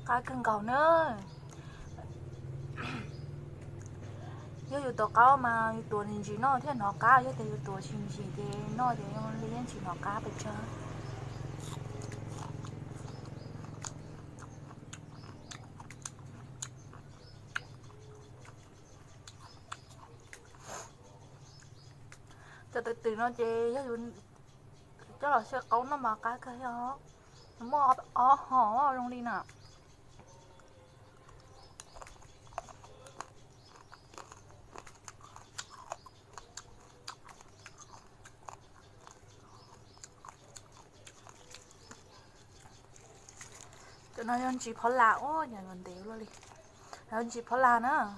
Cá cần cầu nữa. Yêu yêu tổ cá mà yêu tổ nên chỉ nó thế nó cá yêu thì yêu tổ chỉ thì nó thì liên chỉ nó cá bị chơi. Từ từ nó chơi yêu chắc là sẽ câu nó mà cá cái đó nó mò hỏ luôn đi nè. Cho nó ăn chỉ phở lạ ô nhà mình tiểu luôn đi. Ăn chỉ phở lạ nữa.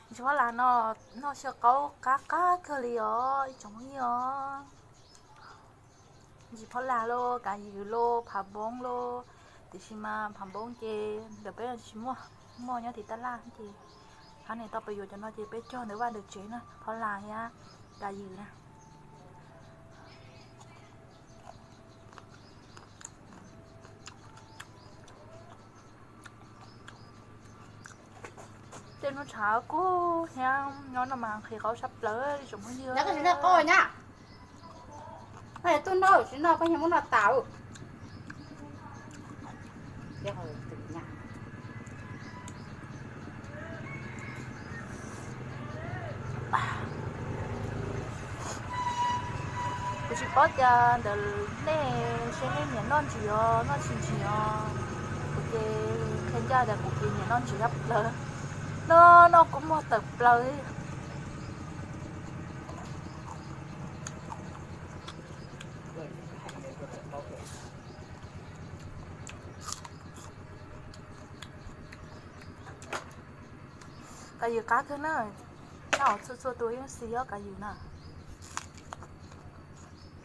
Chỉ phở lạ nó sẽ câu cá cái gì đó trong gì đó. Chỉ phở lạ lô cá gì lô phá bông lô thì xí mà phá bông chê được bé là xí mua nhá thì ta la thì hắn này tao bây giờ cho nó chê bé cho nếu ba được chế nữa phở lạ nha cá gì nè. Tên nó chả cô nha nó mà khiเขาsắp lỡ chúng nó dưa. Nhá cái nó coi nhá. Hay tôi nói chứ nó có những món nào tạo. Để hồi tự nhá. Tôi chỉ bắt ra để nè xem nè non chỉ nó chỉ ok khen ra là cuộc nè non chỉ gấp lỡ nó cũng một tập lời cái gì cá thế này nó xưa tôi nó xí á cái gì nè.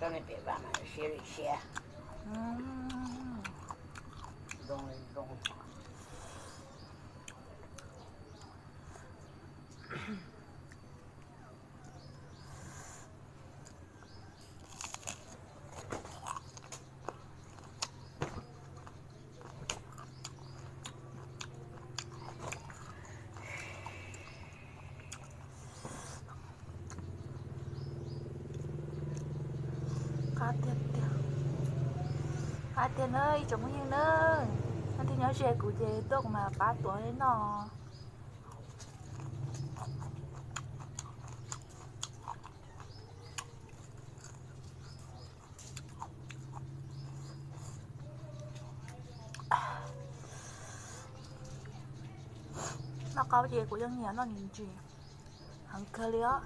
Cho nên để bạn này xe. Đông. Cá tiền ơi chúng như nữa anh thì nhớ xe của chị tôi mà 3 tuổi nó có gì của dân nhà nó nhìn gì hàng cơ lió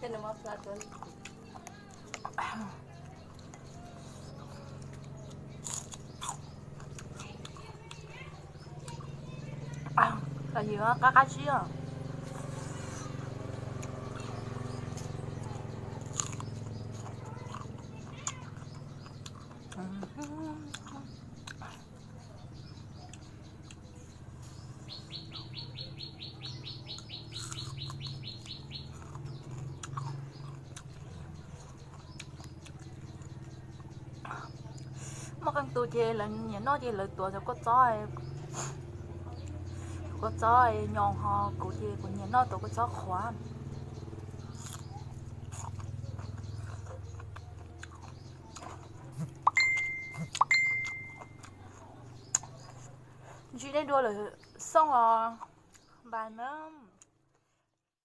Thế nó mất ra tuần. cái gì đó cá xí à. Mà con tôi chê là nhà nó chê là tuổi có chó nhon ho cụ chê của nhà nó tôi có chó khóa chỉ đây đua là xong rồi bài nữa